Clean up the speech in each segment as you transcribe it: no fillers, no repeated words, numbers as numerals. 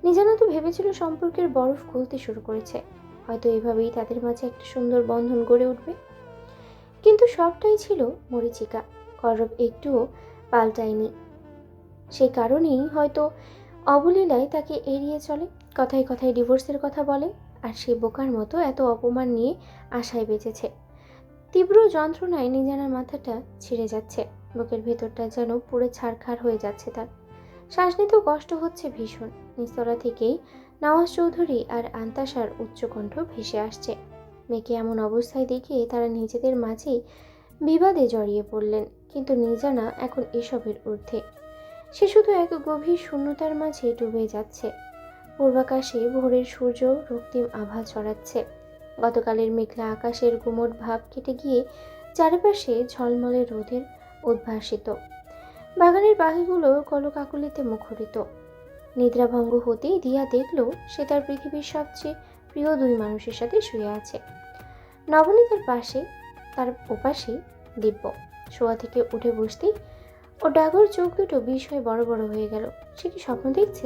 নিজানা তো ভেবেছিল সম্পর্কের বরফ গলতে শুরু করেছে, হয়তো এভাবেই তাদের মাঝে একটা সুন্দর বন্ধন গড়ে উঠবে। কিন্তু সবটাই ছিল মরীচিকা। কৌরব একটুও পাল্টায়নি। সেই কারণেই হয়তো অবলীলায় তাকে এড়িয়ে চলে, কথায় কথায় ডিভোর্সের কথা বলে। আর সে বোকার মতো এত অপমান নিয়ে আশায় বেঁচেছে। তীব্র যন্ত্রণায় নিজানার মাথাটা ছিঁড়ে যাচ্ছে, বুকের ভেতরটা যেন পুরো ছারখার হয়ে যাচ্ছে তার। শ্বাস নিতেও কষ্ট হচ্ছে ভীষণ। নিস্তলা থেকেই নওয়াজ চৌধুরী আর আন্তাসার উচ্চকণ্ঠ ভেসে আসছে। মেয়েকে এমন অবস্থায় দেখে তারা নিজেদের মাঝেই বিবাদে জড়িয়ে পড়লেন। কিন্তু নিজানা এখন এসবের ঊর্ধ্বে। সে শুধু এক গভীর শূন্যতার মাঝে ডুবে যাচ্ছে। পূর্বাকাশে ভোরের সূর্য রক্তিম আভা ছড়াচ্ছে। গতকালের মেঘলা আকাশের গুমট ভাব কেটে গিয়ে চারিপাশে ঝলমলে রোদের উদ্ভাসিত। বাগানের পাখিগুলো কলকাকলিতে মুখরিত। নিদ্রাভঙ্গ হতেই দিয়া দেখল সে তার পৃথিবীর সবচেয়ে প্রিয় দুই মানুষের সাথে শুয়ে আছে। নবনীতার পাশে, তার ওপাশে দিব্য। শোয়া থেকে উঠে বসতেই ও ডাগর চোখ দুটো বিস্ময়ে বড় বড় হয়ে গেল। সে কি স্বপ্ন দেখছে?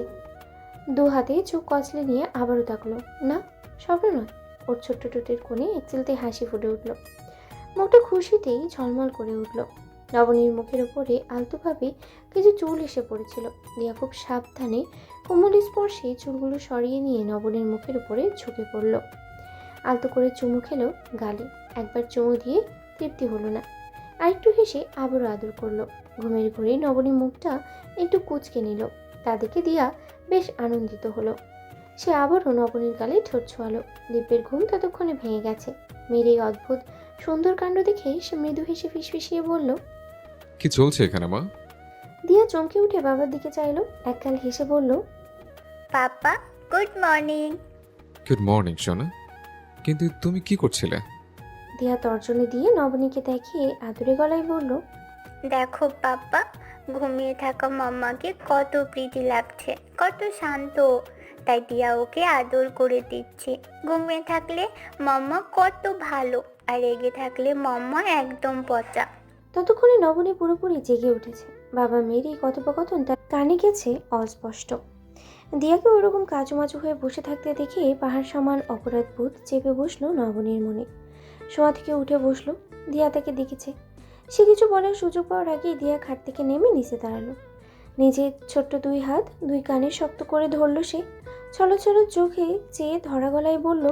দু হাতে চোখ কচলে নিয়ে আবারও তাকলো। না, স্বপ্ন নয়। ওর ছোট্ট ঠোঁটের কোণে একচিলতে হাসি ফুটে উঠল। মুখটা খুশিতেই ঝলমল করে উঠল। নবনীর মুখের উপরে আলতোভাবে কিছু চুল এসে পড়েছিল। দিয়া খুব সাবধানে কোমল স্পর্শে চুলগুলো সরিয়ে নিয়ে নবনীর মুখের উপরে ঝুঁকে পড়ল। আলতো করে চুমু খেলো গালে। একবার চুমু দিয়ে তৃপ্তি হলো না, আরেকটু হেসে আবারও আদর করলো। ঘুমের ঘোরে নবনী মুখটা একটু কুঁচকে নিল। তা দেখে দিয়া বেশ আনন্দিত হলো। সে আবারও নবনীর গালে ঠোঁট ছোঁয়ালো। দিব্যের ঘুম ততক্ষণে ভেঙে গেছে। মেয়ের এই অদ্ভুত সুন্দর কাণ্ড দেখে সে মৃদু হেসে ফিসফিসিয়ে বলল, কি চলছে এখানে মা? দিয়া চমকে উঠে বাবার দিকে চাইলো। একগাল হেসে বলল, পাপা, গুড মর্নিং। গুড মর্নিং সোনা। কিন্তু তুমি কি করছিলে? দিয়া তর্জনী দিয়ে নবনীকে দেখিয়ে আদুরে গলায় বলল, দেখো পাপা, ঘুমিয়ে থাকা মাম্মাকে কত প্রীতি লাগছে, কত শান্ত। তাই দিয়া ওকে আদর করে দিচ্ছে। ঘুমিয়ে থাকলে মাম্মা কত ভালো, আর রেগে থাকলে মাম্মা একদম পচা। ততক্ষণে নবনী পুরোপুরি জেগে উঠেছে। বাবা মেয়ের এই কথোপকথন তার কানে গেছে অস্পষ্ট। দিয়াকে ওরকম কাচুমাচু হয়ে বসে থাকতে দেখে পাহাড় সমান অপরাধবোধ চেপে বসলো নবনীর মনে। শোয়া থেকে উঠে বসলো। দিয়া তাকে দেখেছে। সে কিছু বলার সুযোগ পাওয়ার আগেই দিয়া খাট থেকে নেমে নিচে দাঁড়ালো। নিজের ছোট্ট দুই হাত দুই কানে শক্ত করে ধরল সে। ছলছল চোখে চেয়ে ধরা গলায় বলল,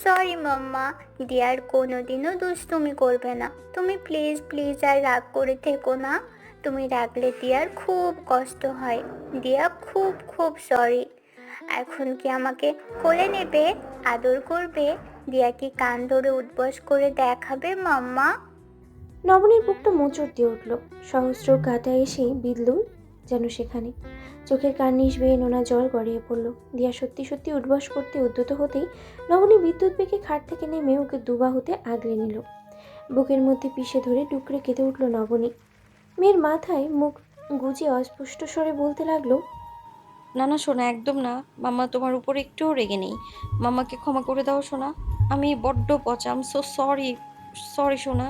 সরি মাম্মা, দিয়ার কোনোদিনও দুষ্টুমি করবে না। তুমি প্লিজ প্লিজ আর রাগ করে থেকো না। তুমি রাগলে দিয়ার খুব কষ্ট হয়। দিয়া খুব খুব সরি। এখন কি আমাকে কোলে নেবে, আদর করবে? দিয়া কি কান ধরে উঠবস করে দেখাবে মাম্মা? নবনীর বুকটা মোচড় দিয়ে উঠল। সহস্র কাঁটা এসে বিঁধল যেন সেখানে। চোখের কার্নিশ বেয়ে নোনা জল গড়িয়ে পড়ল। দিয়া সত্যি সত্যি উঠবস করতে উদ্যত হতেই নবনী বিদ্যুৎ বেগে খাট থেকে নেমে ওকে দুবাহুতে আগলে নিল। বুকের মধ্যে পিষে ধরে ডুকরে কেঁদে উঠল নবনী। মেয়ের মাথায় মুখ গুজে অস্পষ্ট স্বরে বলতে লাগলো, না না সোনা, একদম না। মাম্মা তোমার উপর একটুও রেগে নেই। মাম্মাকে ক্ষমা করে দাও সোনা। আমি বড্ড পচা, আম সো সরি। সরি সোনা।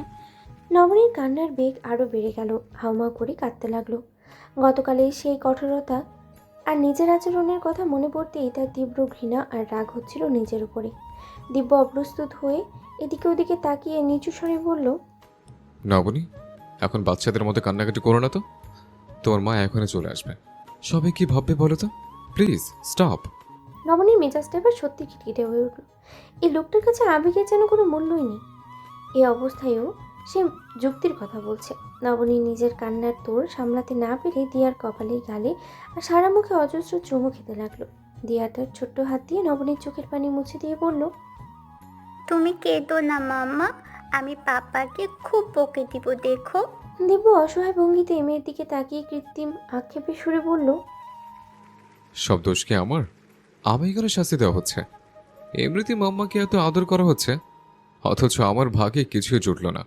নবনীর কান্নার বেগ আরও বেড়ে গেল। হাউমাউ করে কাঁদতে লাগলো। গতকালের সেই কঠোরতা আর নিজের আচরণের কথা মনে পড়তেই তার তীব্র ঘৃণা আর রাগ হচ্ছিল নিজের উপরে। দিব্য অপ্রস্তুত হয়ে এদিকে ওদিকে তাকিয়ে নিচু স্বরে বলল, নবনী, এখন বাচ্চাদের মতো কান্নাকাটি করো না তো। তোমার মা এখনই চলে আসবে। সবাই কি ভাববে বলো তো? Please stop. নবনীর মেজাজটা এবার সত্যি খিটখিটে হয়ে উঠল। এই লোকটার কাছে আবেগের যেন কোনো মূল্যই নেই। এই অবস্থায়ও সে যুক্তির কথা বলছে। নবনী নিজের কান্নার তোড় সামলাতে না পেরে দিয়ার কপালে গালে আর সারা মুখে অজস্র চুমু খেতে লাগলো। দিয়া তার ছোট্ট হাত দিয়ে নবনীর চোখের পানি মুছে দিয়ে বলল, তুমি কেঁদো না মাম্মা, আমি পাপাকে খুব বকে দিব দেখো। দিব্য অসহায় ভঙ্গিতে মেয়ের দিকে তাকিয়ে কৃত্রিম আক্ষেপে সুরে বলল, সব দোষ কি আমার? আমি কেন শাস্তি দেওয়া হচ্ছে? এমনিতে মাম্মাকে এত আদর করা হচ্ছে, অথচ আমার ভাগে কিছুই জুটল না।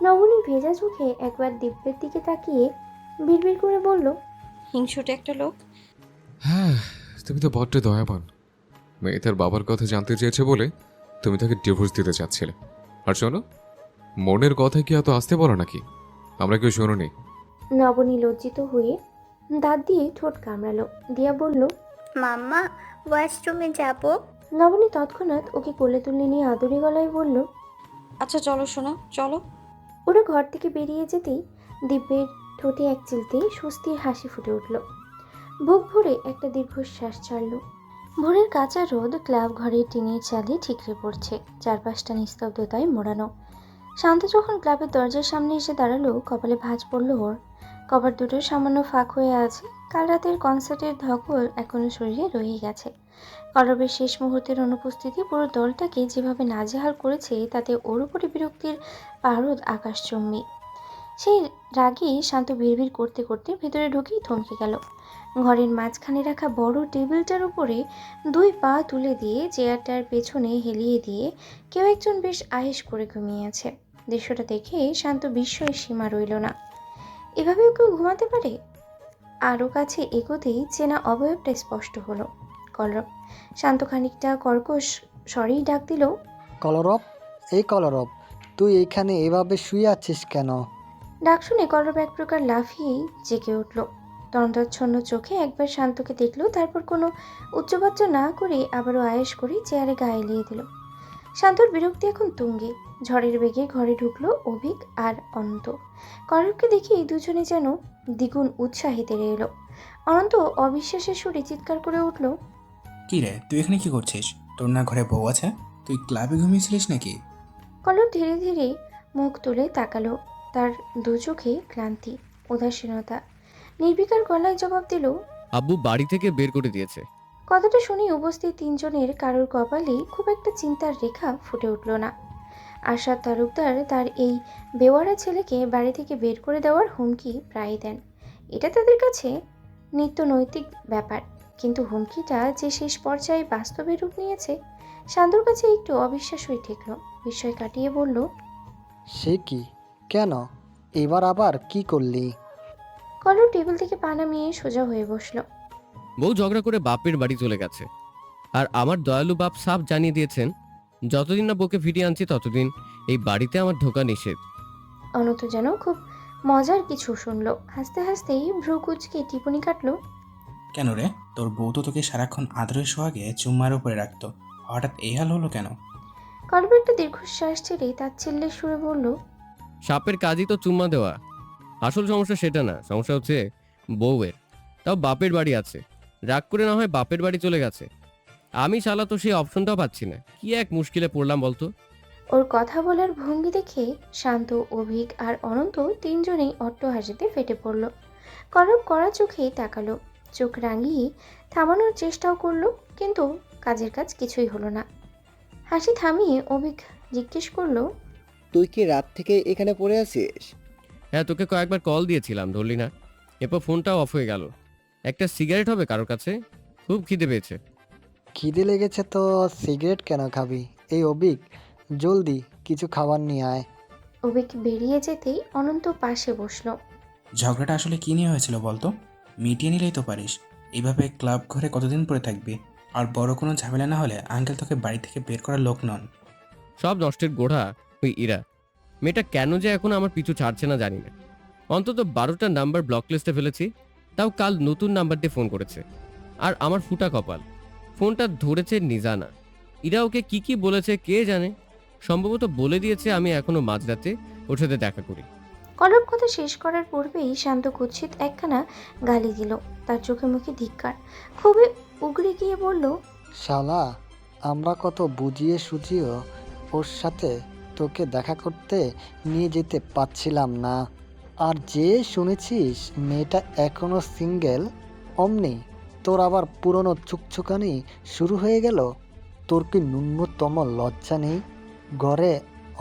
নবনী ভেজা চোখে একবার দিব্যের দিকে তাকিয়ে বিড়বিড় করে বলল, হিংসুটে একটা লোক। হ্যাঁ, তুমি তো বড্ড দয়াবান। মেয়ে তার বাবার কথা জানতে চেয়েছে বলে তুমি তাকে ডিভোর্স দিতে চাচ্ছিলে। আর শোনো, মনের কথা কি এত আসতে বলো নাকি? আমরা কেউ শোনোনি। নবনী লজ্জিত হয়ে দাঁত দিয়ে ঠোঁট কামড়ালো। দিয়া বলল, মাম্মা ওয়াশরুমে যাব। নবনী তৎক্ষণাৎ ওকে কোলে তুলে নিয়ে আদুরে গলায় বলল। আচ্ছা চলো সোনা, চলো। ওরা ঘর থেকে বেরিয়ে যেতেই দিব্যের ঠোঁটে এক চিলতেই স্বস্তির হাসি ফুটে উঠল। বুক ভরে একটা দীর্ঘশ্বাস ছাড়ল। ভোরের কাঁচা রোদ ক্লাব ঘরের টিনের চালে ঠিকরে পড়ছে, চারপাশটা নিস্তব্ধতায় মোড়ানো। শান্ত যখন ক্লাবের দরজার সামনে এসে দাঁড়ালো, কপালে ভাঁজ পড়ল ওর। কপার দুটো সামান্য ফাঁক হয়ে আছে, কাল রাতের কনসার্টের ধকল এখনো শরীরে রয়ে গেছে। কলরবের শেষ মুহূর্তের অনুপস্থিতি পুরো দলটাকে যেভাবে নাজেহাল করেছে, তাতে ওর উপরে বিরক্তির পারদ আকাশচুম্বী। সেই রাগে শান্ত বিড়বিড় করতে করতে ভেতরে ঢুকেই থমকে গেল। ঘরের মাঝখানে রাখা বড় টেবিলটার উপরে দুই পা তুলে দিয়ে চেয়ারটার পেছনে হেলিয়ে দিয়ে কেউ একজন বেশ আয়েশ করে ঘুমিয়ে আছে। দৃশ্যটা দেখে শান্ত বিস্ময়ের সীমা রইল না। এভাবেও কেউ ঘুমাতে পারে? আরও কাছে এগোতেই চেনা অবয়বটা স্পষ্ট হলো। কলরব। শান্ত খানিকটা কর্কশ স্বরেই ডাক দিল। কলরব, এই কলরব, তুই এইখানে এভাবে শুয়ে আছিস কেন? ডাক শুনে কলরব এক প্রকার লাফিয়েই জেগে উঠল। তন্দ্রাচ্ছন্ন চোখে একবার শান্তকে দেখল, তারপর কোনো উচ্চবাচ্য না করে আবারও আয়েশ করে চেয়ারে গা এলিয়ে দিল। শান্তর বিরক্তি এখন তুঙ্গে। ঝড়ের বেগে ঘরে ঢুকলো অভিক আর অনন্ত। কলরবকে দেখেই দুজনে যেন দ্বিগুণ উৎসাহে তেড়ে এলো। অনন্ত অবিশ্বাসের সুরে চিৎকার করে উঠল। কি রে, তুই এখানে কি করছিস? তোর না ঘরে বউ আছে? তুই ক্লাবে ঘুমিয়েছিলিস নাকি? কলরব ধীরে ধীরে মুখ তুলে তাকালো। তার দু চোখে ক্লান্তি, উদাসীনতা। নির্বিকার গলায় জবাব দিল। আব্বু বাড়ি থেকে বের করে দিয়েছে। কথাটা শুনে উপস্থিত তিনজনের কারোর কপালে খুব একটা চিন্তার রেখা ফুটে উঠল না। আশাদ তালুকদার তার এই বেওয়ারা ছেলেকে বাড়ি থেকে বের করে দেওয়ার হুমকি প্রায় দেন। এটা তাদের কাছে নিত্য নৈতিক ব্যাপার, কিন্তু হুমকিটা যে শেষ পর্যায়ে বাস্তবে রূপ নিয়েছে, শান্তর কাছে একটু অবিশ্বাসই ঠেকল। বিস্ময় কাটিয়ে বলল। সে কি? কেন? এবার আবার কি করলি? কলর টেবিল থেকে পা নামিয়ে সোজা হয়ে বসলো। বউ ঝগড়া করে বাপের বাড়ি চলে গেছে, আর আমার দয়ালু বাপ সাফ জানিয়ে দিয়েছেন যতদিন না বউকে ফিরিয়ে আনছি ততদিন এই বাড়িতে আমার ঢোকা নিষেধ। অনত যেন খুব মজার কিছু শুনলো। হাসতে হাসতেই ভ্রু কুচকে টিপুনি কাটলো। কেন রে, তোর বউ তো তোকে সারাক্ষণ আদরের সোহাগে চুম্মার উপরে রাখতো, হঠাৎ এই হাল হলো কেন? কলব একটা দীর্ঘশ্বাস ছেড়ে তাচ্ছিল্যের সুরে বলল। সাপের কাজই তো চুম্মা দেওয়া। আসল সমস্যা সেটা না, সমস্যা হচ্ছে বউয়ের। তাও বাপের বাড়ি আছে, রাগ করে না হয় বাপের বাড়ি চলে গেছে। আমি শালা তো সেই অপশনটাও পাচ্ছি না। কি এক মুশকিলে পড়লাম বলতো। ওর কথা বলার ভঙ্গি দেখে শান্ত, অভিক আর অনন্ত তিনজনেই অট্টহাসিতে ফেটে পড়ল। কলব কড়া চোখেই তাকালো, চোখ রাঙিয়ে থামানোর চেষ্টাও করলো, কিন্তু কাজের কাজ কিছুই হলো না। হাসি থামিয়ে অভিক জিজ্ঞেস করলো। তুই কি রাত থেকে এখানে পড়ে আছিস? হ্যাঁ, তোকে কয়েকবার কল দিয়েছিলাম, ধরলি না। এরপর ফোনটাও অফ হয়ে গেল। একটা সিগারেট হবে কারোর কাছে? খুব খিদে পেয়েছে। খিদে লেগেছে তো সিগারেট কেন খাবি? এই অবিক, জলদি কিছু খাবার নিয়ে আয়। অভিক বেরিয়ে যেতেই অনন্ত পাশে বসলো। ঝগড়াটা আসলে কি নিয়ে হয়েছিল বলতো? মিটিয়ে নিলেই তো পারিস। এইভাবে ক্লাব ঘরে কতদিন পরে থাকবি? আর বড় কোনো ঝামেলা না হলে আঙ্কেল তোকে বাড়ি থেকে বের করার লোক নন। সব নষ্টের গোড়া ওই ইরা। মেয়েটা কেন যে এখন আমার পিছু ছাড়ছে না জানি না। অন্তত 12টা নাম্বার ব্লক লিস্টে ফেলেছি, তাও কাল নতুন নাম্বার দিয়ে ফোন করেছে। আর আমার ফুটা কপাল, ফোনটা ধরেছে নিজানা। ইরা ওকে কি কি বলেছে কে জানে। সম্ভবত বলে দিয়েছে আমি এখনো মাঝরাতে ওর সাথে দেখা করি। কলব কথা শেষ করার পূর্বেই শান্ত কুৎসিত একখানা গালি দিল। তার চোখে মুখে ধিক্কার। খুবই উগরে গিয়ে বলল। শালা, আমরা কত বুঝিয়ে সুঝিয়েও ওর সাথে তোকে দেখা করতে নিয়ে যেতে পারছিলাম না। আর যে শুনেছিস মেয়েটা এখনো সিঙ্গেল, অমনি তোর আবার পুরনো চুকচুকানি শুরু হয়ে গেল। তোর কি ন্যূনতম লজ্জা নেই? ঘরে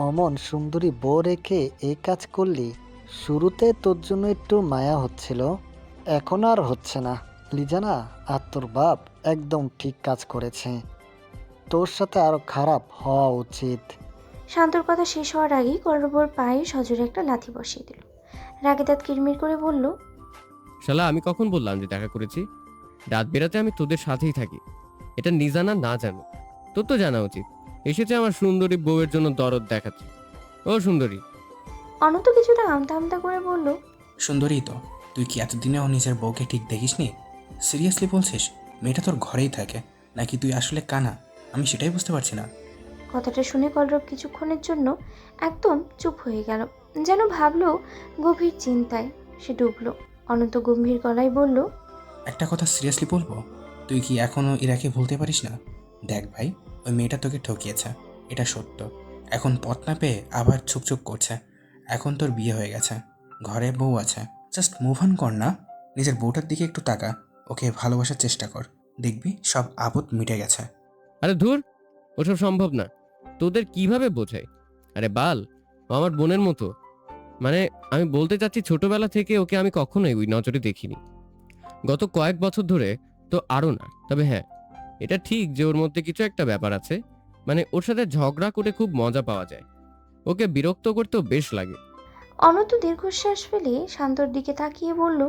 অমন সুন্দরী বউ রেখে এই কাজ করলি। শুরুতে তোর জন্য একটু মায়া হচ্ছিল, এখন আর হচ্ছে না। লিজানা আর তোর বাপ একদম ঠিক কাজ করেছে। তোর সাথে আরো খারাপ হওয়া উচিত। শান্তর কথা শেষ হওয়ার আগেই কলরবর পায়ে সজোরে একটা লাথি বসিয়ে দিল। রাগে দাঁত কিরমির করে বলল। শালা, আমি কখন বললাম যে দেখা করেছি? রাত বেরাতে আমি তোদের সাথেই থাকি, এটা নিজানা না জানো? তোর তো জানা উচিত। এসেছে আমার সুন্দরী বউয়ের জন্য দরদ দেখাচ্ছে। ও সুন্দরী। অনন্ত কিছুটা আমতা আমতা করে বলল। সুন্দরী তো, তুই কি এতদিনেও নিজের বউকে ঠিক দেখিসনি? সিরিয়াসলি বলছিস? মেয়েটা তোর ঘরেই থাকে, নাকি তুই আসলে কানা? আমি সেটাই বুঝতে পারছি না। কথাটা শুনে কলরব কিছুক্ষণের জন্য একদম চুপ হয়ে গেল, যেন ভাবলো গভীর চিন্তায় সে ডুবলো। অনন্ত গম্ভীর গলায় বলল, একটা কথা সিরিয়াসলি বলবো, তুই কি এখনও ইরাকে ভুলতে পারিস না? দেখ ভাই, ওই মেয়েটা তোকে ঠকিয়েছে, এটা সত্য। এখন পথ না পেয়ে আবার ছুকছুক করছে। এখন তোর বিয়ে হয়ে গেছে, ঘরে বউ আছে, জাস্ট মুভ অন কর না। নিজের বউটার দিকে একটু তাকা, ওকে ভালোবাসার চেষ্টা কর, দেখবি সব আপদ মিটে গেছে। আরে ধুর, ওসব সম্ভব না। তোদের কিভাবে বোঝাই? আরে বাল, ও আমার বোনের মতো। মানে, আমি বলতে চাচ্ছি ছোটবেলা থেকে ওকে আমি কখনোই ওই নজরে দেখিনি। গত কয়েক বছর ধরে তো আরও না। তবে হ্যাঁ, এটা ঠিক যে ওর মধ্যে কিছু একটা ব্যাপার আছে। মানে ওর সাথে ঝগড়া করে খুব মজা পাওয়া যায়, ওকে বিরক্ত করতেও বেশ লাগে। অনন্ত দীর্ঘশ্বাস ফেলে শান্তর দিকে তাকিয়ে বলল,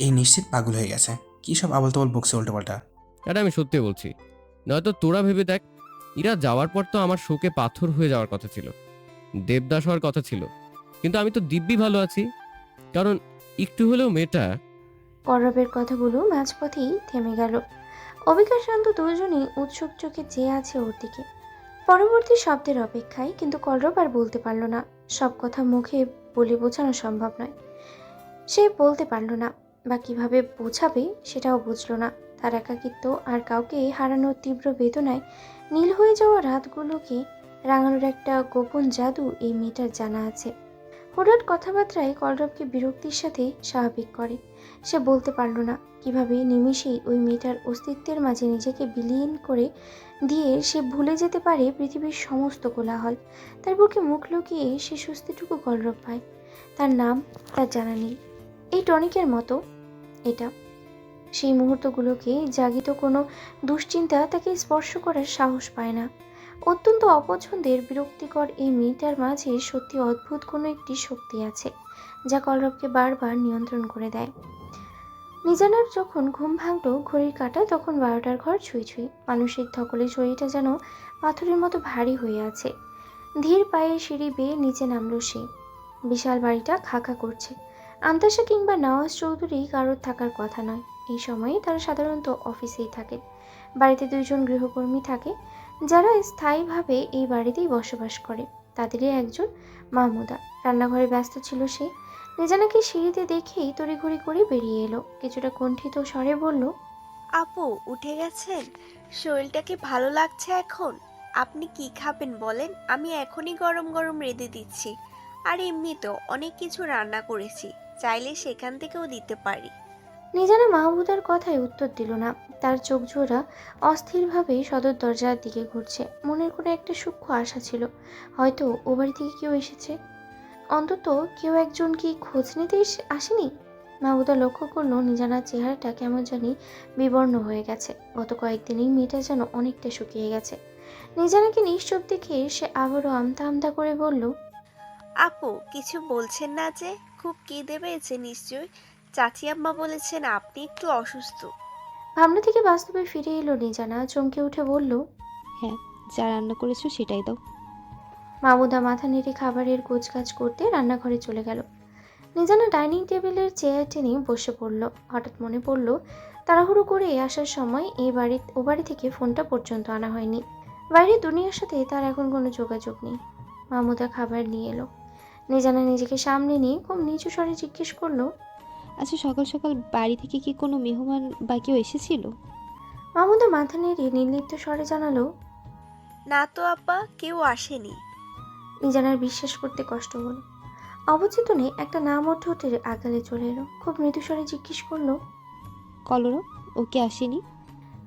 এই নিশ্চিত পাগল হয়ে গেছে, কী সব আবল তাবল বকছে উল্টোপাল্টা। আরে আমি সত্যি বলছি, নয়তো তোরা ভেবে দেখ, ইরা যাওয়ার পর তো আমার শোকে পাথর হয়ে যাওয়ার কথা ছিল, দেবদাস হওয়ার কথা ছিল, কিন্তু আমি তো দিব্যি ভালো আছি। কারণ একটু হলেও মেয়েটা। কলরবের কথাগুলো মাঝপথেই থেমে গেল। অবিকা শান্ত দুজনেই উৎসুক চোখে চেয়ে আছে ওর দিকে, পরবর্তী শব্দের অপেক্ষায়। কিন্তু কলরব আর বলতে পারল না, সব কথা মুখে বলে বোঝানো সম্ভব নয়। সে বলতে পারল না, বা কিভাবে বোঝাবে সেটাও বুঝলো না। তার একাকিত্ব আর কাউকে হারানোর তীব্র বেদনায় নীল হয়ে যাওয়া রাতগুলোকে রাঙানোর একটা গোপন জাদু এই মেয়েটার জানা আছে। হঠাৎ কথাবার্তায় কলরবকে বিরক্তির সাথে স্বাভাবিক করে। সে বলতে পারল না কিভাবে নিমিষেই ওই মেয়েটার অস্তিত্বের মাঝে নিজেকে বিলীন করে দিয়ে সে ভুলে যেতে পারে পৃথিবীর সমস্ত কোলাহল। তার বুকে মুখ লুকিয়ে সে স্বস্তিটুকু কলরব পায়। তার নাম তার জানা নেই, এই টনিকের মতো এটা। সেই মুহূর্তগুলোকে জাগিত কোনো দুশ্চিন্তা তাকে স্পর্শ করার সাহস পায় না। অত্যন্ত অপছন্দের বিরক্তিকর এই মেয়েটার মাঝে সত্যি অদ্ভুত কোনো একটি শক্তি আছে, যা কলরবকে বারবার নিয়ন্ত্রণ করে দেয়। নিজানার যখন ঘুম ভাঙল ঘড়ির কাঁটা তখন 12টার ঘর ছুঁই ছুঁই। মানসিক ধকলে শরীরটা যেন পাথরের মতো ভারী হয়ে আছে। ধীর পায়ে সিঁড়ি বেয়ে নিচে নামলো সে। বিশাল বাড়িটা খাকা করছে। আন্তাসা কিংবা নওয়াজ চৌধুরী কারোর থাকার কথা নয়, এই সময়ে তারা সাধারণত অফিসেই থাকেন। বাড়িতে 2জন গৃহকর্মী থাকে, যারা স্থায়ীভাবে এই বাড়িতেই বসবাস করে। তাদেরই একজন মাহমুদা। রান্নাঘরে ব্যস্ত ছিল সে। নিজানাকে সিঁড়িতে দেখেই তড়িঘড়ি করে বেরিয়ে এলো, কিছুটা কুণ্ঠিত স্বরে বলল, আপু উঠে গেছেন? শরীরটা কি ভালো লাগছে এখন? আপনি কি খাবেন বলেন, আমি এখনই গরম গরম রেঁধে দিচ্ছি। আর এমনি তো অনেক কিছু রান্না করেছি, চাইলে সেখান থেকেও দিতে পারি। নিজানা মাহমুদার কথায় উত্তর দিল না। তার চোখ জোড়া অস্থিরভাবে সদর দরজার দিকে ঘুরছে। মনের কোনো একটা সূক্ষ্ম আশা ছিল, হয়তো ও বাড়ি থেকে কেউ এসেছে, অন্তত কেউ একজন কি খোঁজ নিতে আসেনি। মাহমুদা লক্ষ্য করলো নিজানার চেহারাটা কেমন জানি বিবর্ণ হয়ে গেছে। গত কয়েকদিনেই মেয়েটা যেন অনেকটা শুকিয়ে গেছে। নিজানাকে নিশ্চুপ দেখে সে আবারও আমতা আমতা করে বলল, আপু কিছু বলছেন না যে? খুব খিদে পেয়েছে নিশ্চয়। চাচি আম্মা বলেছেন আপনি একটু অসুস্থ। ভাবনা থেকে বাস্তবে ফিরে এলো নিজানা, চমকে উঠে বলল, হ্যাঁ, যা রান্না করেছো সেটাই দাও। মাহমুদা মাথা নেড়ে খাবারের গোছগাছ করতে রান্নাঘরে চলে গেল। নিজানা ডাইনিং টেবিলের চেয়ার টেনে বসে পড়ল। হঠাৎ মনে পড়ল তাড়াহুড়ো করে আসার সময় ও বাড়ি থেকে ফোনটা পর্যন্ত আনা হয়নি। বাইরের দুনিয়ার সাথে তার এখন কোনো যোগাযোগ নেই। মাহমুদা খাবার নিয়ে এলো। নিজানা নিজেকে সামনে নিয়ে খুব নিচু স্বরে জিজ্ঞেস করলো, আচ্ছা, সকাল সকাল বাড়ি থেকে কি কোনো মেহমান বা কেউ এসেছিল? মাহমুদা মাথা নেড়ে নির্লিপ্ত স্বরে জানালো, না তো আপা, কেউ আসেনি। নিজানার বিশ্বাস করতে কষ্ট হলো। অবচেতনে একটা নাম ওর ঠোঁটের আগালে চলে এলো। খুব মৃদু স্বরে জিজ্ঞেস করলো, কলরব, ও কি আসেনি?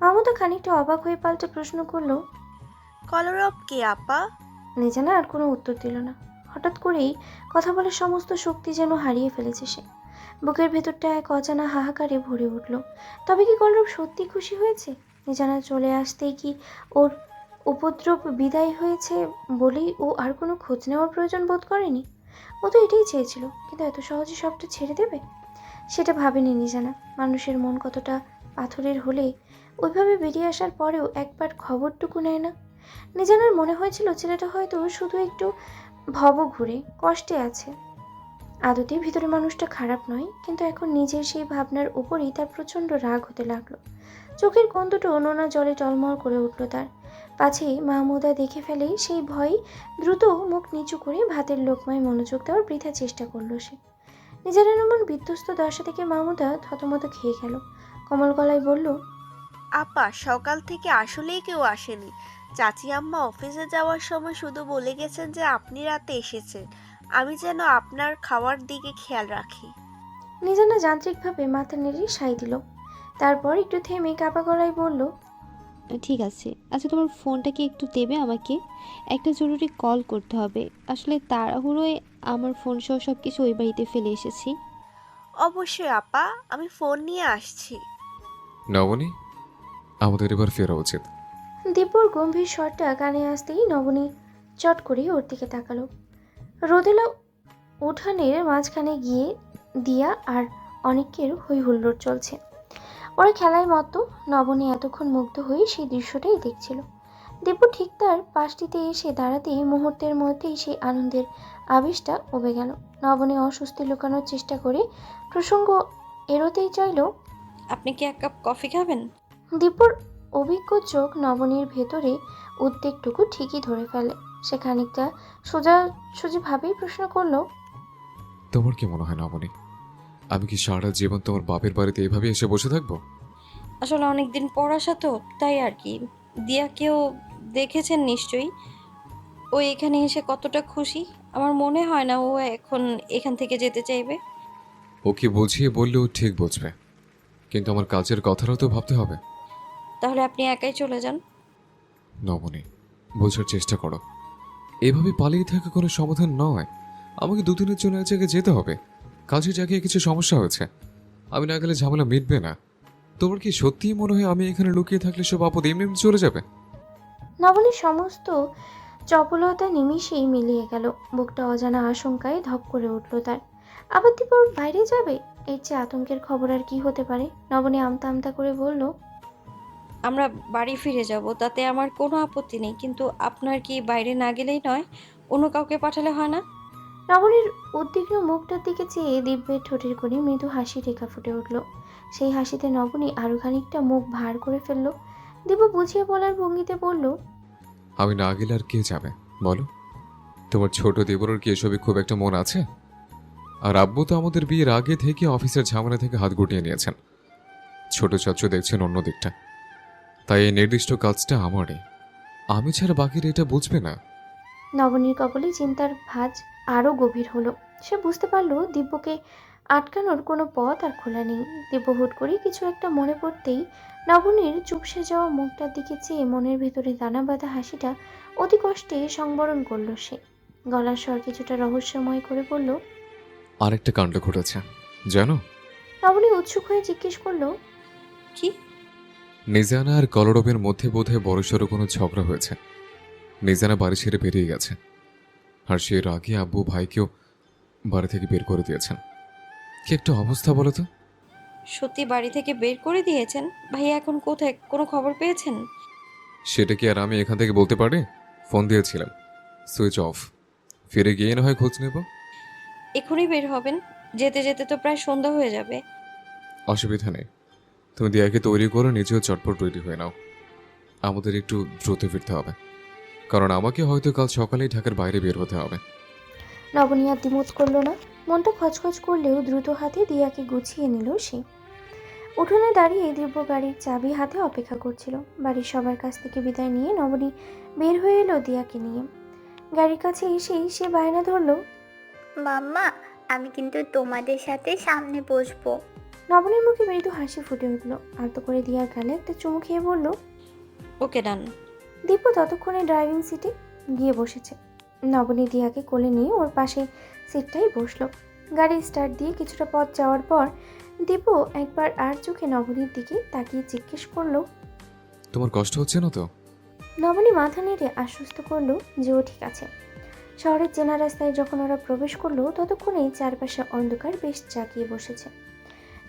মাহমুদা খানিকটা অবাক হয়ে পাল্টে প্রশ্ন করলো। কলরব কে আপা? নিজানা আর কোনো উত্তর দিল না। হঠাৎ করেই কথা বলার সমস্ত শক্তি যেন হারিয়ে ফেলেছে সে। বুকের ভেতরটা এক অজানা হাহাকারে ভরে উঠল। তবে কি কলরব সত্যি খুশি হয়েছে? নিজানা চলে আসতেই কি ওর উপদ্রব বিদায় হয়েছে বলেই ও আর কোনো খোঁজ নেওয়ার প্রয়োজন বোধ করেনি? ও তো এটাই চেয়েছিল, কিন্তু এত সহজে সবটা ছেড়ে দেবে সেটা ভাবেনি নিজানা। মানুষের মন কতটা পাথরের হলে ওইভাবে বেরিয়ে আসার পরেও একবার খবরটুকু নেয় না। নিজানার মনে হয়েছিল ছেলেটা হয়তো শুধু একটু ভবঘুরে কষ্টে আছে। আদতে ভিতরে মানুষটা খারাপ নয়, কিন্তু এখন নিজের সেই ভাবনার উপরেই তার প্রচণ্ড রাগ হতে লাগলো। চোখের কোণ দুটো নোনা জলে টলমল করে উঠল তার। পাছে মাহমুদা দেখে ফেলে সেই ভয়ে দ্রুত মুখ নিচু করে ভাতের লোকমায় মনোযোগ দেওয়ার বৃথা চেষ্টা করলো সে। নিজের এমন বিধ্বস্ত দশা থেকে মাহমুদা থতমত খেয়ে গেল। কোমল গলায় বলল, আপা, সকাল থেকে আসলেই কেউ আসেনি। চাচি আম্মা অফিসে যাওয়ার সময় শুধু বলে গেছেন যে আপনি রাতে এসেছেন। আমি যেন আপনার খাওয়ার দিকে খেয়াল রাখি। নিজানা যান্ত্রিকভাবে মাথা নেড়ে সাই দিল। তারপর একটু থেমে কাপা গলায় বলল, ঠিক আছে। আচ্ছা, তোমার ফোনটা কি একটু দেবে আমাকে? একটা জরুরি কল করতে হবে। আসলে তাড়াহুড়োয় আমার ফোন সহ সব কিছু ওই বাড়িতে ফেলে এসেছি। অবশ্যই আপা, আমি ফোন নিয়ে আসছি। নবনী, আমাদের এবার ফেরা উচিত। দীপুর গম্ভীর স্বরটা কানে আসতেই নবনী চট করে ওর দিকে তাকালো। রোদেলা উঠানের মাঝখানে গিয়ে দিয়া আর অনেকের হই হুল্লোড় চলছে। ওরা খেলায় মতো। নবনী এতক্ষণ মুগ্ধ হয়ে সেই দৃশ্যটাই দেখছিল। দীপু ঠিক তার পাশটিতে এসে দাঁড়াতেই মুহূর্তের মধ্যেই সেই আনন্দের আবেশটা উবে গেল। নবনী অস্বস্তি লুকানোর চেষ্টা করে প্রসঙ্গ এড়োতেই চাইল। আপনি কি এক কাপ কফি খাবেন? দীপুর অভিজ্ঞ চোখ নবনীর ভেতরে উদ্বেগটুকু ঠিকই ধরে ফেলে। সে খানিকটা সোজাসুজিভাবেই প্রশ্ন করল, তোমার কি মনে হয় নবনী, আমি কি সারা জীবন তোমার বাপের বাড়িতে এইভাবে এসে বসে থাকবো? আসলে অনেকদিন পর আসা তো, তাই আর কি। দিয়াকেও দেখেছেন নিশ্চয়ই, ও এখানে এসে কতটা খুশি। আমার মনে হয় না ও এখন এখান থেকে যেতে চাইবে। ওকে বুঝিয়ে বললেও ঠিক বুঝবে, কিন্তু আমার কাজের কথাটাও তো ভাবতে হবে। তাহলে আপনি একাই চলে যান। নবনী, বোঝার চেষ্টা করো। এভাবে পালিয়ে থাকা কোনো সমাধান নয়। আমাকে দুদিনের জন্য এক জায়গায় যেতে হবে। কাজের জায়গায় কিছু সমস্যা হয়েছে, আমি না গেলে ঝামেলা মিটবে না। তোমার কি সত্যিই মনে হয় আমি এখানে লুকিয়ে থাকলে সব আপদ এমনি এমনি চলে যাবে? নবনীর সমস্ত চপলতা নিমিষেই মিলিয়ে গেল। বুকটা অজানা আশঙ্কায় ধপ করে উঠল তার। আবার দীপুর বাইরে যাবে, এর চেয়ে আতঙ্কের খবর আর কি হতে পারে। নবনী আমতা আমতা করে বলল, আমরা বাড়ি ফিরে যাব, তাতে আমার কোনো আপত্তি নেই, কিন্তু আপনার কি বাইরে না গেলেই নয়? অন্য কাউকে পাঠালে হয় না? নবনীর উদ্বিগ্ন মুখটার দিকে চেয়ে দিব্যের ঠোঁটের কোণে মৃদু হাসি রেখা ফুটে উঠল। সেই হাসিতে নবনী আরো খানিকটা মুখ ভার করে ফেলল। দীপু বুঝিয়ে বলার ভঙ্গিতে বলল, আমি না গেলে আর কে যাবে বলো? তোমার ছোট দেবরের কি এসবে খুব একটা মন আছে? আর আব্বু তো আমাদের বিয়ের আগে থেকে অফিসের ঝামেলা থেকে হাত গুটিয়ে নিয়েছেন। ছোট চাচু দেখছেন অন্য দিকটা। তাই এই নির্দিষ্ট কাজটা আমারই। আমি ছাড়া বাকিরা এটা বুঝবে না। নবনীর কপালে চিন্তার ভাঁজ আরও গভীর হলো। সে বুঝতে পারল দিব্যকে আটকানোর কোনো পথ আর খোলা নেই। দিব্য হুট করে কিছু একটা মনে পড়তেই নবনীর চুপসে যাওয়া মুখটার দিকে চেয়ে মনের ভেতরে দানা বাঁধা হাসিটা অতি কষ্টে সংবরণ করল সে। গলার স্বর কিছুটা রহস্যময় করে বলল, আরেকটা কাণ্ড ঘটেছে জানো? নবনী উৎসুক হয়ে জিজ্ঞেস করলো, কি? নিজানা আর কলরবের মধ্যে বোধহয় বড়সড় কোনো ঝগড়া হয়েছে। নিজানা বাড়ি ছেড়ে বেরিয়ে গেছে, আর সে আগে আব্বু ভাইকেও বাড়ি থেকে বের করে দিয়েছেন। কি একটা অবস্থা বলো তো? সত্যি বাড়ি থেকে বের করে দিয়েছেন? ভাইয়া এখন কোথায়? কোনো খবর পেয়েছেন? সেটা কি আর আমি এখান থেকে বলতে পারি? ফোন দিয়েছিলাম, সুইচ অফ। ফিরে গিয়ে না হয় খোঁজ নেব। এখনই বের হবেন? যেতে যেতে তো প্রায় সন্ধ্যা হয়ে যাবে। অসুবিধা নেই, তুমি দিয়াকে তৈরি করো, নিজেও চটপট রেডি হয়ে নাও। আমাদের একটু দ্রুত ফিরতে হবে, কারণ আমাকে হয়তো কাল সকালেই ঢাকার বাইরে বের হতে হবে। নবনী আর দ্বিমত করল না। মনটা খচখচ করলেও দ্রুত হাতে দিয়াকে গুছিয়ে নিল সে। উঠোনে দাঁড়িয়ে দিব্য গাড়ির চাবি হাতে অপেক্ষা করছিল। বাড়ির সবার কাছ থেকে বিদায় নিয়ে নবনী বের হয়ে এলো দিয়াকে নিয়ে। গাড়ির কাছে এসেই সে বায়না ধরলো, মাম্মা, আমি কিন্তু তোমাদের সাথে সামনে বসবো। নবনীর মুখে মৃদু হাসি ফুটে উঠল। আলতো করে দিয়ার গালে একটা চুমু খেয়ে বলল, ওকে ডান। দীপু ততক্ষণে ড্রাইভিং সিটে গিয়ে বসেছে। নবনী দিয়াকে কোলে নিয়ে ওর পাশে সিটটাই বসলো। গাড়ি স্টার্ট দিয়ে কিছুটা পথ যাওয়ার পর দীপু একবার আর চোখে নবনীর দিকে তাকিয়ে জিজ্ঞেস করলো, তোমার কষ্ট হচ্ছে না তো? নবনী মাথা নেড়ে আশ্বস্ত করলো যে ও ঠিক আছে। শহরের চেনা রাস্তায় যখন ওরা প্রবেশ করলো ততক্ষণেই চারপাশে অন্ধকার বেশ জাগিয়ে বসেছে।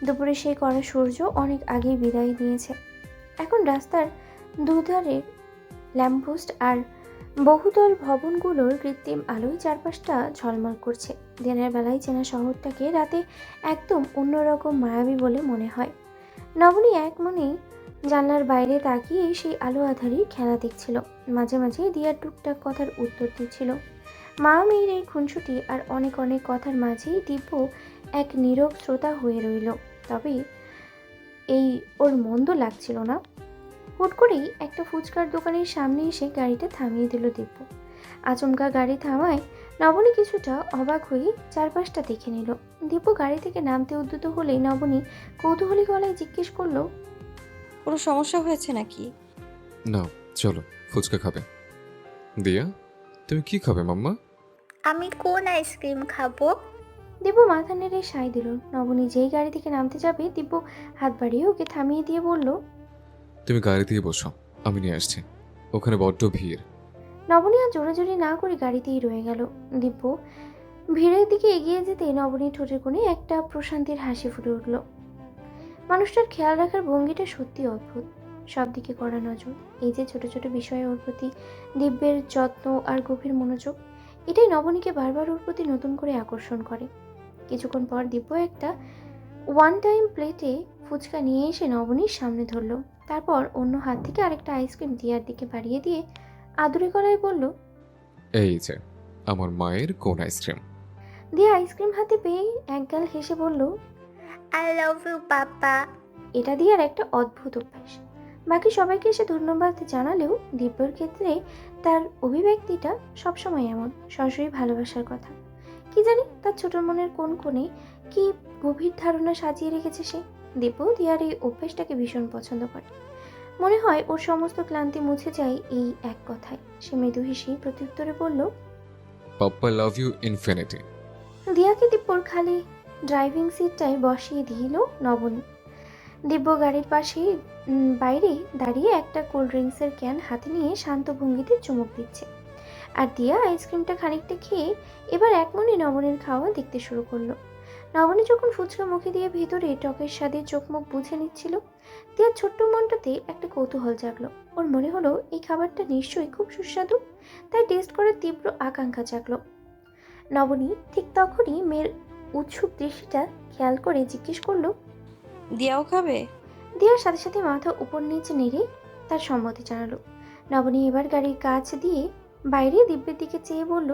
দুপুরে সেই কড়া সূর্য অনেক আগেই বিদায় নিয়েছে। এখন রাস্তার দুধারে ল্যাম্পপোস্ট আর বহুতল ভবনগুলোর কৃত্রিম আলোয় চারপাশটা ঝলমল করছে। দিনের বেলায় চেনা শহরটাকে রাতে একদম অন্যরকম মায়াবী বলে মনে হয়। নবনী এক মনেই জানলার বাইরে তাকিয়ে সেই আলো আঁধারি খেলা দেখছিল। মাঝে মাঝে দিয়ার টুকটাক কথার উত্তর দিচ্ছিল। মা মেয়ের এই খুনসুটি আর অনেক অনেক কথার মাঝেই দিব্য এক নীরব শ্রোতা হয়ে রইল। তবে এই ওর মন্দ লাগছিল না। হুট করেই একটা ফুচকার দোকানের সামনে এসে গাড়িটা থামিয়ে দিল দিব্য। আচমকা গাড়ি থামায় নবনী কিছুটা অবাক হয়ে চারপাশটা দেখে নিল। দিব্য গাড়ি থেকে নামতে উদ্যত হলে নবনী কৌতূহলী গলায় জিজ্ঞেস করলো, কোনো সমস্যা হয়েছে নাকি? না, চলো ফুচকা খাবে। দিয়া, তুমি কি খাবে মাম্মা? আমি কোন আইসক্রিম খাবো? দিব্য মাথা নেড়ে সায় দিল। নবনী যেই গাড়ি থেকে নামতে যাবে দিব্য হাত বাড়িয়ে ওকে থামিয়ে দিয়ে বলল, তুমি গাড়ি দিয়ে বসো, আমি নিয়ে আসছি। ওখানে বড্ড ভিড়। নবনী আর জোরে জোরে না করে গাড়িতেই রয়ে গেল। দিব্য ভিড়ের দিকে এগিয়ে যেতে নবনীর ঠোঁটের কোণে একটা প্রশান্তির হাসি ফুটে উঠল। মানুষটার খেয়াল রাখার ভঙ্গিটা সত্যি অদ্ভুত, সব দিকে কড়া নজর। এই যে ছোট ছোট বিষয়ে ওর প্রতি দিব্যের যত্ন আর গভীর মনোযোগ, এটাই নবনীকে বারবার ওর প্রতি নতুন করে আকর্ষণ করে। কিছুক্ষণ পর দিব্য একটা ওয়ান টাইম প্লেটে ফুচকা নিয়ে এসে নবনীর সামনে ধরলো। তারপর অন্য হাত থেকে আরেকটা আইসক্রিম দিয়ার দিকে বাড়িয়ে দিয়ে আদুরে গলায় বলল, এই যে আমার মায়ের কোন আইসক্রিম। দিয়া আইসক্রিম হাতে পেয়ে একগাল হেসে বলল, আই লাভ ইউ পাপা। এটা দিয়ার একটা অদ্ভুত অভ্যাস। বাকি সবাইকে এসে ধন্যবাদ জানালেও দিব্যর ক্ষেত্রে তার অভিব্যক্তিটা সবসময় এমন, সরাসরি ভালোবাসার কথা। কি জানি তার ছোট মনের কোন কোণে কি গভীর ধারণা সাজিয়ে রেখেছে সে। দিব্য দিয়ার এই অভ্যেসটাকে ভীষণ পছন্দ করে। মনে হয় ওর সমস্ত ক্লান্তি মুছে যায় এই এক কথায়। সে মৃদু হেসে প্রত্যুত্তরে বলল, পাপ্পা লাভ ইউ ইনফিনিটি। দিয়াকে দিব্যর খালি ড্রাইভিং সিটটায় বসিয়ে দিল নবনী। দিব্য গাড়ির পাশে বাইরে দাঁড়িয়ে একটা কোল্ড ড্রিঙ্কসের ক্যান হাতে নিয়ে শান্ত ভঙ্গিতে চুমুক দিচ্ছে। আর দিয়া আইসক্রিমটা খানিকটা খেয়ে এবার এক মনে নবনীর খাওয়া দেখতে শুরু করলো। নবনী যখন ফুচকা মুখে দিয়ে ভেতরে টকের স্বাদে চোখ মুখ বুঝে নিচ্ছিল, দিয়ার ছোট্ট মনটাতে একটা কৌতূহল জাগলো। ওর মনে হলো এই খাবারটা নিশ্চয়ই খুব সুস্বাদু, তাই টেস্ট করার তীব্র আকাঙ্ক্ষা জাগলো। নবনী ঠিক তখনই মেয়ের উৎসুক দৃষ্টিটা খেয়াল করে জিজ্ঞেস করলো, দিয়াও খাবে? দিয়ার সাথে সাথে মাথা উপর নিচে নেড়ে তার সম্মতি জানালো। নবনী এবার গাড়ির কাছ দিয়ে বাইরে দিব্যের দিকে চেয়ে বলল,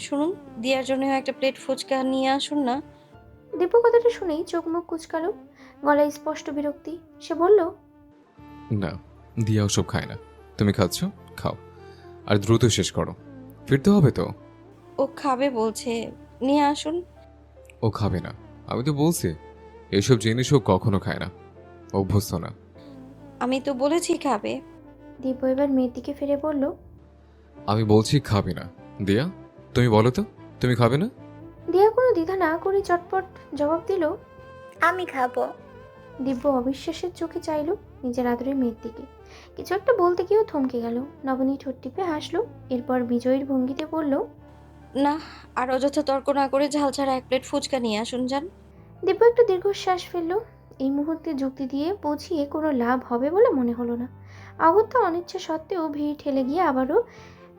শুনুন, দিয়ার জন্য একটা প্লেট ফুচকা নিয়ে আসুন না। দিব্য কথাটা শুনেই চোখ মুখ কুচকালো, গলায় স্পষ্ট বিরক্তি। সে বলল, না, দিয়া ওসব খায় না। তুমি খাচ্ছ, খাও, আর দ্রুত শেষ করো, ফিরতে হবে তো। ও খাবে বলছে, নিয়ে আসুন। ও খাবে না, আমি তো বলছি। এসব জিনিস ও কখনো খায় না, অভ্যস্ত না। আমি তো বলেছি খাবে। দিব্য এবার মেয়ের দিকে ফিরে বলল, আমি বলছি খাবে না। দিয়া, তুমি বলো তো, তুমি খাবে না? দিয়া কোনো দ্বিধা না করে চটপট জবাব দিল, আমি খাবো। দিব্য অবিশ্বাসের চোখে চাইল নিজের আদরের মেয়ের দিকে। কিছু একটা বলতে গিয়েও থমকে গেল। নবনী ঠোঁট টিপে হাসলো, এরপর বিজয়ীর ভঙ্গিতে বলল, না, আর অযথা তর্ক না করে ঝাল ছাড়া এক প্লেট ফুচকা নিয়ে আসুন যান। দিব্য একটা দীর্ঘশ্বাস ফেলল। এই মুহূর্তে যুক্তি দিয়ে বুঝিয়ে কোনো লাভ হবে বলে মনে হলো না। অগত্যা অনিচ্ছা সত্ত্বেও ভিড় ঠেলে গিয়ে আবারও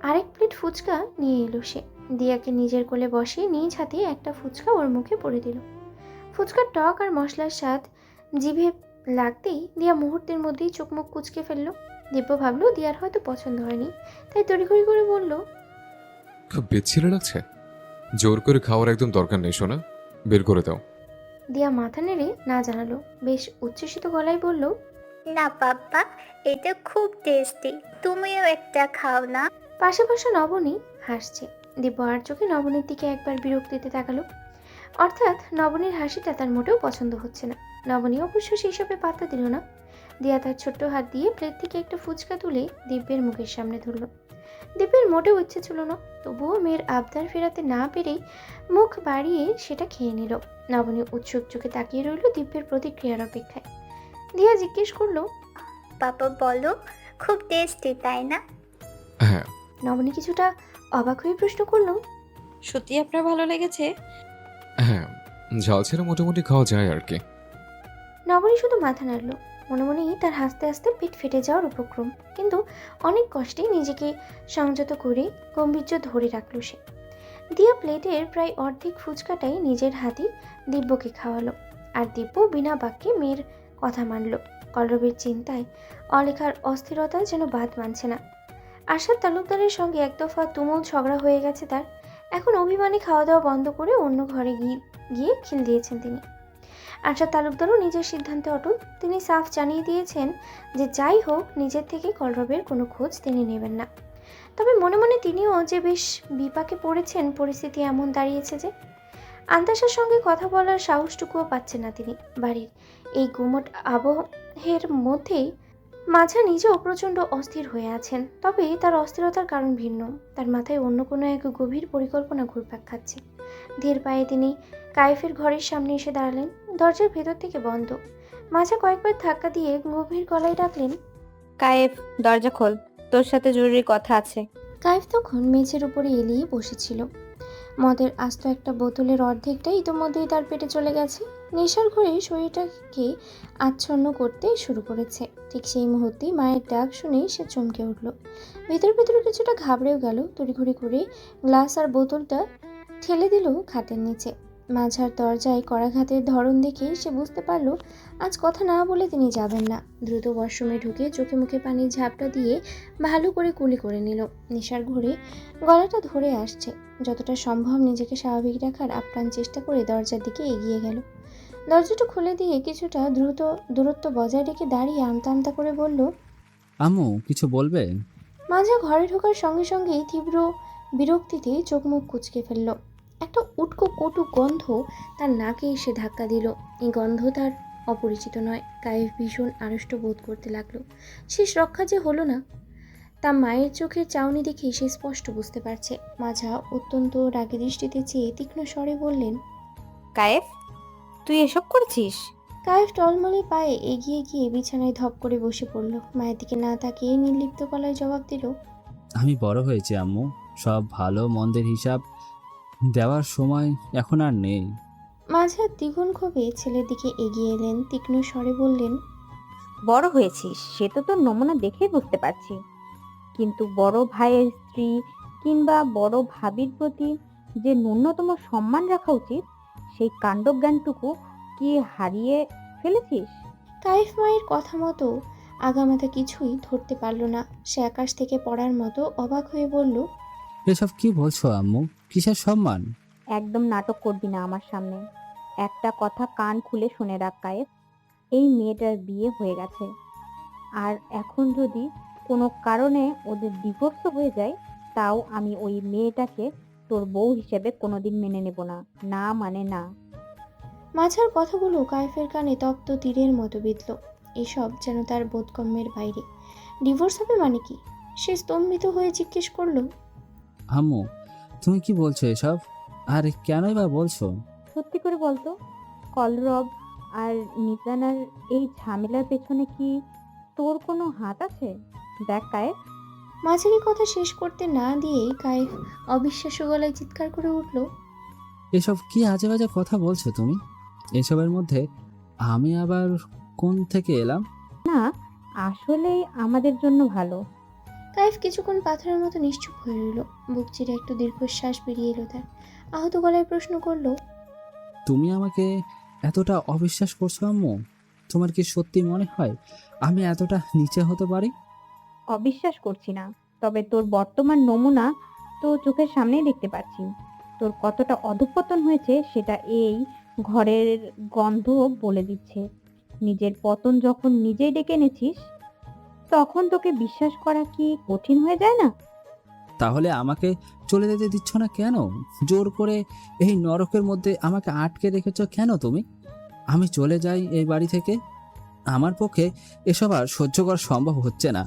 আরেক প্লেট ফুচকা নিয়ে এলো সে। দিয়াকে নিজের কোলে বসিয়ে নিজ হাতে একটা ফুচকা ওর মুখে পড়ে দিল। ফুচকার টক আর মশলার স্বাদ জিভে লাগতেই দিয়া মুহূর্তের মধ্যেই চোখ মুখ কুচকে ফেলল। দিব্য ভাবলো দিয়ার হয়তো পছন্দ হয়নি, তাই তড়িঘড়ি করে বলল, খুব বিচ্ছিরি লাগছে। জোর করে খাওয়ার একদম দরকার নেই সোনা, বের করে দাও। দিয়া মাথা নেড়ে না জানালো। বেশ উচ্ছ্বসিত গলায় বলল, না পাপা, এটা খুব টেস্টি, তুমিও একটা খাও না। পাশে পাশে নবনী হাসছে। দিব্য আর চোখে নবনীর দিকে একবার বিরক্তিতে তাকালো। অর্থাৎ নবনীর হাসিটা তার মোটেও পছন্দ হচ্ছে না। নবনী অবশ্য সেই সবে পাত্তা দিল না। দিয়া তার ছোট্ট হাত দিয়ে প্লেট থেকে একটা ফুচকা তুলে দিব্যের মুখের সামনে ধরল। দিব্যের মোটেও ইচ্ছে ছিল না, তবুও মেয়ের আবদার ফেরাতে না পেরেই মুখ বাড়িয়ে সেটা খেয়ে নিল। নবনী উৎসুক চোখে তাকিয়ে রইল দিব্যের প্রতিক্রিয়ার অপেক্ষায়। দিয়া জিজ্ঞেস করলো, পাপা বলো, খুব টেস্টি তাই না? হ্যাঁ। নবনী কিছুটা অবাক হয়ে প্রশ্ন করলো, সত্যি আপনার ভালো লেগেছে? হ্যাঁ, ঝাল ছেড়ে মোটামুটি খাওয়া যায় আর কি। নবনী শুধু মাথা নাড়ল। মনে মনেই তার হাসতে হাসতে পেট ফেটে যাওয়ার উপক্রম, কিন্তু অনেক কষ্টেই নিজেকে সংযত করে গম্ভীর্য ধরে রাখল সে। দিয়া প্লেটের প্রায় অর্ধেক ফুচকাটাই নিজের হাতেই দিব্যকে খাওয়ালো, আর দিব্য বিনা বাক্যে মেয়ের কথা মানল। কলরবের চিন্তায় অলেখার অস্থিরতা যেন বাদ মানছে না। আশাদ তালুকদারের সঙ্গে এক দফা তুমুল ঝগড়া হয়ে গেছে তার। এখন অভিমানী খাওয়া দাওয়া বন্ধ করে অন্য ঘরে গিয়ে খিল দিয়েছেন তিনি। আশাদ তালুকদারও নিজের সিদ্ধান্তে অটল। তিনি সাফ জানিয়ে দিয়েছেন যে যাই হোক নিজের থেকে কলরবের কোনো খোঁজ তিনি নেবেন না। তবে মনে মনে তিনিও যে বেশ বিপাকে পড়েছেন, পরিস্থিতি এমন দাঁড়িয়েছে যে আন্তাসার সঙ্গে কথা বলার সাহসটুকুও পাচ্ছেন না তিনি। বাড়ির এই গুমট আবহের মধ্যেই মাঝা নিজেও প্রচণ্ড অস্থির হয়ে আছেন। তবে তার অস্থিরতার কারণ ভিন্ন। তার মাথায় অন্য কোনো এক গভীর পরিকল্পনা ঘুরপাক খাচ্ছে। ধীর পায়ে তিনি কায়েফের ঘরের সামনে এসে দাঁড়ালেন। দরজার ভেতর থেকে বন্ধ। মাঝা কয়েকবার ধাক্কা দিয়ে গভীর গলায় ডাকলেন, কায়েব, দরজা খোল, তোর সাথে জরুরি কথা আছে। কায়েফ তখন মেঝের উপরে এলিয়ে বসেছিল। মদের আস্ত একটা বোতলের অর্ধেকটা ইতোমধ্যেই তার পেটে চলে গেছে। নেশার ঘরে শরীরটাকে আচ্ছন্ন করতে শুরু করেছে। ঠিক সেই মুহূর্তেই মায়ের ডাক শুনে সে চমকে উঠল। ভেতর ভেতর কিছুটা ঘাবড়েও গেল। তড়িঘড়ি করে গ্লাস আর বোতলটা ঠেলে দিল খাটের নিচে। মাঝার দরজায় করাঘাতের ধরন দেখে সে বুঝতে পারল আজ কথা না বলে তিনি যাবেন না। দ্রুত ওয়াশরুমে ঢুকে চোখে মুখে পানির ঝাপটা দিয়ে ভালো করে কুলি করে নিল। নেশার ঘরে গলাটা ধরে আসছে। যতটা সম্ভব নিজেকে স্বাভাবিক রাখার আপ্রাণ চেষ্টা করে দরজার দিকে এগিয়ে গেল। দরজাটা খুলে দিয়ে কিছুটা দ্রুত দূরত্ব বজায় রেখে দাঁড়িয়ে আমতা আমতা করে বলল, আম্মু কিছু বলবে? মাঝা ঘরে ঢোকার সঙ্গে সঙ্গেই তীব্র বিরক্তিতে চোখ মুখ কুঁচকে ফেলল। একটা উটকো কটু গন্ধ তার নাকে এসে ধাক্কা দিল। এই গন্ধ তার অপরিচিত নয়। কায়েফ ভীষণ আড়ষ্ট বোধ করতে লাগলো। শেষ রক্ষা যে হলো না তা মায়ের চোখের চাউনি দেখে সে স্পষ্ট বুঝতে পারছে। মাঝা অত্যন্ত রাগী দৃষ্টিতে চেয়ে তীক্ষ্ণ স্বরে বললেন, কায়েব, তুই এসব করেছিস? কায়েফ টলমলে পায়ে এগিয়ে গিয়ে বিছানায় ধপ করে বসে পড়ল। মায়ের দিকে না তাকিয়ে নির্লিপ্ত গলায় জবাব দিল, আমি বড় হয়েছি আম্মু, সব ভালো মন্দের হিসাব দেওয়ার সময় এখন আর নেই। মাঝা দ্বিগুণ ক্ষোভে ছেলের দিকে এগিয়ে এলেন। তীক্ষ্ণ স্বরে বললেন, বড় হয়েছিস সে তো তোর নমুনা দেখেই বুঝতে পারছি, কিন্তু বড় ভাইয়ের স্ত্রী কিংবা বড় ভাবির প্রতি যে ন্যূনতম সম্মান রাখা উচিত সেই কাণ্ডজ্ঞানটুকু কি হারিয়ে ফেলেছিস? কায়েফ মায়ের কথা মতো আগামাথা কিছুই ধরতে পারল না। সে আকাশ থেকে পড়ার মতো অবাক হয়ে বলল, এসব কি বলছো আম্মু? কিসের সম্মান? একদম নাটক করবি না আমার সামনে। একটা কথা কান খুলে শুনে রাখ কায়েব, এই মেয়েটার বিয়ে হয়ে গেছে, আর এখন যদি কোনো কারণে ওদের ডিভোর্স হয়ে যায় তাও আমি ওই মেয়েটাকে তোর বউ হিসেবে কোনোদিন মেনে নেব না, না মানে না। মাঝার কথাগুলো কায়েফের কানে তপ্ত তীরের মতো বিঁধল। এসব যেন তার বোধগম্যের বাইরে। ডিভোর্স হবে মানে কি? সে স্তম্ভিত হয়ে জিজ্ঞেস করল, আম্মু তুমি কি বলছো এসব? আর কেনই বা বলছো? সত্যি করে বলতো, কলরব আর নিজানার এই ঝামেলার পেছনে কি তোর কোনো হাত আছে? দেখ কায়েব। মাঝারি কথা শেষ করতে না দিয়েই কায়েফ অবিশ্বাস্য গলায় চিৎকার করে উঠল, এসব কি আজে বাজে কথা বলছো তুমি? এসবের মধ্যে আমি আবার কোন থেকে এলাম? না, আসলেই আমাদের জন্য ভালো। কায়েফ কিছুক্ষণ পাথরের মতো নিশ্চুপ হয়ে রইল। বুক চিরে একটু দীর্ঘশ্বাস বেরিয়ে এলো তার। আহত গলায় প্রশ্ন করল, তুমি আমাকে এতটা অবিশ্বাস করছো আম্মু? তোমার কি সত্যি মনে হয় আমি এতটা নিচে হতে পারি? অবিশ্বাস করছি না, তবে তোর বর্তমান নমুনা তো চোখের সামনেই দেখতে পাচ্ছি। তোর কতটা অধঃপতন হয়েছে সেটা এই ঘরের গন্ধ বলে দিচ্ছে। নিজের পতন যখন নিজেই ডেকে এনেছিস তখন তোকে বিশ্বাস করা কি কঠিন হয়ে যায় না? তাহলে আমাকে চলে যেতে দিচ্ছ না কেন? জোর করে এই নরকের মধ্যে আমাকে আটকে রেখেছো কেন তুমি? আমি চলে যাই এই বাড়ি থেকে। আমার পক্ষে এসব আর সহ্য করা সম্ভব হচ্ছে না।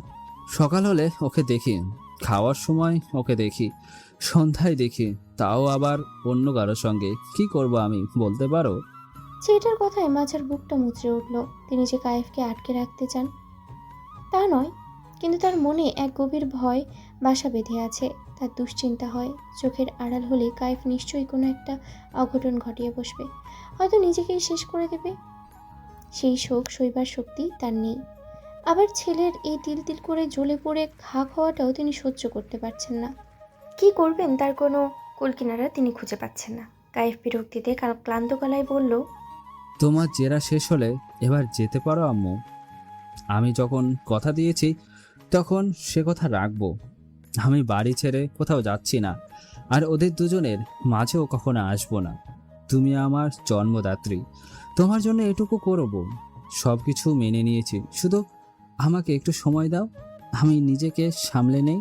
সকাল হলে ওকে দেখি, খাওয়ার সময় ওকে দেখি, সন্ধ্যায় দেখি, তাও আবার অন্য কারোর সঙ্গে। কি করব আমি বলতে পারো? ছেলেটার কথায় মাঝার বুকটা মুচড়ে উঠল। তিনি যে কায়েফকে আটকে রাখতে চান তা নয়, কিন্তু তার মনে এক গভীর ভয় বাসা বেঁধে আছে। তার দুশ্চিন্তা হয় চোখের আড়াল হলে কায়েফ নিশ্চয়ই কোনো একটা অঘটন ঘটিয়ে বসবে, হয়তো নিজেকেই শেষ করে দেবে। সেই শোক সইবার শক্তি তার নেই। আবার ছেলের এই তিল তিল করে জ্বলে পড়ে খাক হওয়াটাও তিনি সহ্য করতে পারছেন না। কি করবেন তার কোনো কুলকিনারা তিনি খুঁজে পাচ্ছেন না। কায়েফ বিরক্তিতে ক্লান্ত গলায় বলল, তোমার জেরা শেষ হলে এবার যেতে পারো আম্মু। আমি যখন কথা দিয়েছি তখন সে কথা রাখবো। আমি বাড়ি ছেড়ে কোথাও যাচ্ছি না, আর ওদের দুজনের মাঝেও কখনো আসবো না। তুমি আমার জন্মদাত্রী, তোমার জন্য এটুকু করবো। সব কিছু মেনে নিয়েছি, শুধু আমাকে একটু সময় দাও, আমি নিজেকে সামলে নেই।